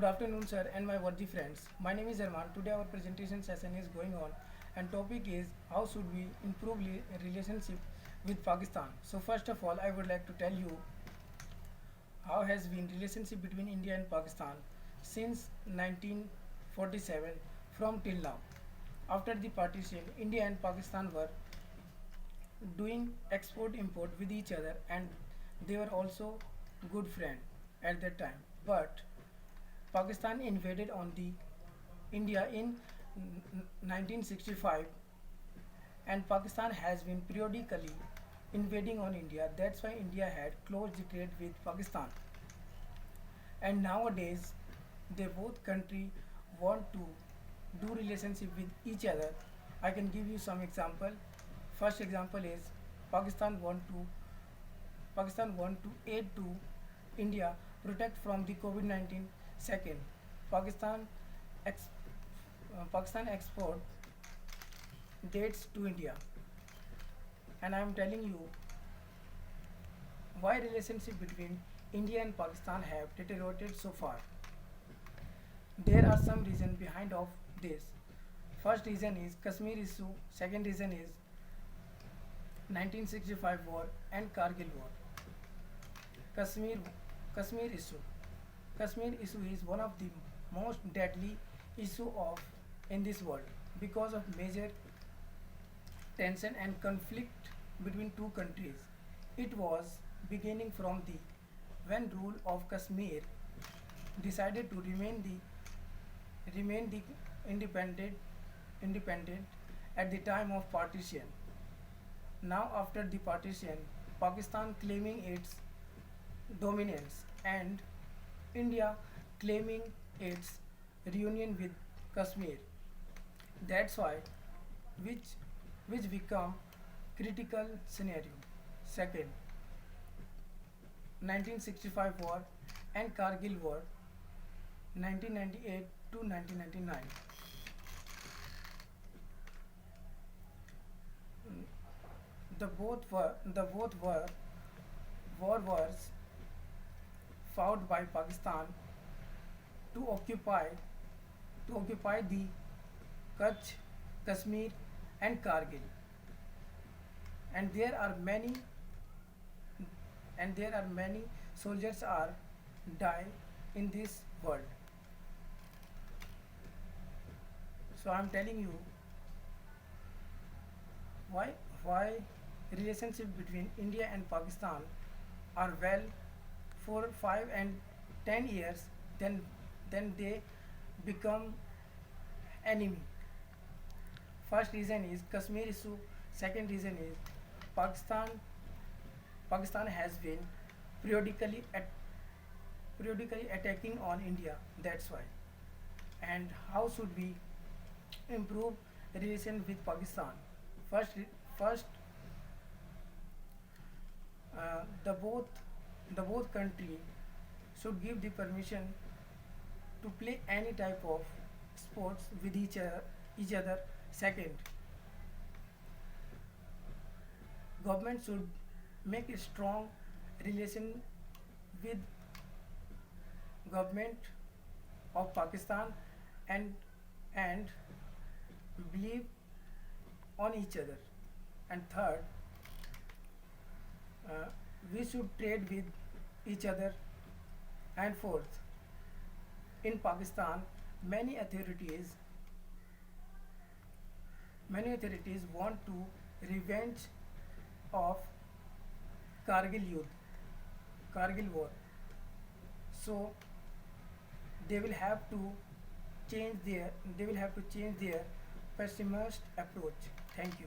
Good afternoon, sir, and my worthy friends. My name is Arman. Today, our presentation session is going on, and topic is how should we improve relationship with Pakistan. So, first of all, I would like to tell you how has been relationship between India and Pakistan since 1947 from till now. After the partition, India and Pakistan were doing export import with each other, and they were also good friend at that time. But Pakistan invaded on the India in 1965, and Pakistan has been periodically invading on India. That's why India had closed the trade with Pakistan. And nowadays, they both country want to do relationship with each other. I can give you some example. First example is Pakistan want to Pakistan want to aid to India protect from the COVID-19. Second, Pakistan ex, Pakistan export dates to India, and I am telling you why relationship between India and Pakistan have deteriorated so far. There are some reasons behind of this. First reason is Kashmir issue. Second reason is 1965 war and Kargil war. Kashmir Kashmir issue. Kashmir issue is one of the most deadly issue of in this world because of major tension and conflict between two countries. It was beginning from the when rule of Kashmir decided to remain the independent at the time of partition. Now after the partition, Pakistan claiming its dominance and India claiming its reunion with Kashmir. That's why which which become critical scenario. Second, 1965 war and Kargil war 1998 to 1999. The both were war wars fought by Pakistan to occupy the Kutch, Kashmir, and Kargil. And there are many soldiers are die in this world. So I'm telling you why relationship between India and Pakistan are well for 5 and 10 years, then they become enemy. First reason is Kashmir issue. Second reason is Pakistan Pakistan has been periodically periodically attacking on India. That's why. And how should we improve relation with Pakistan? First, first, the both country should give the permission to play any type of sports with each other. Second, government should make a strong relation with government of Pakistan, and believe on each other. And third, uh, we should trade with each other. And fourth, in Pakistan, many authorities many authorities want to revenge of Kargil youth, Kargil war. So they will have to change their pessimist approach. Thank you.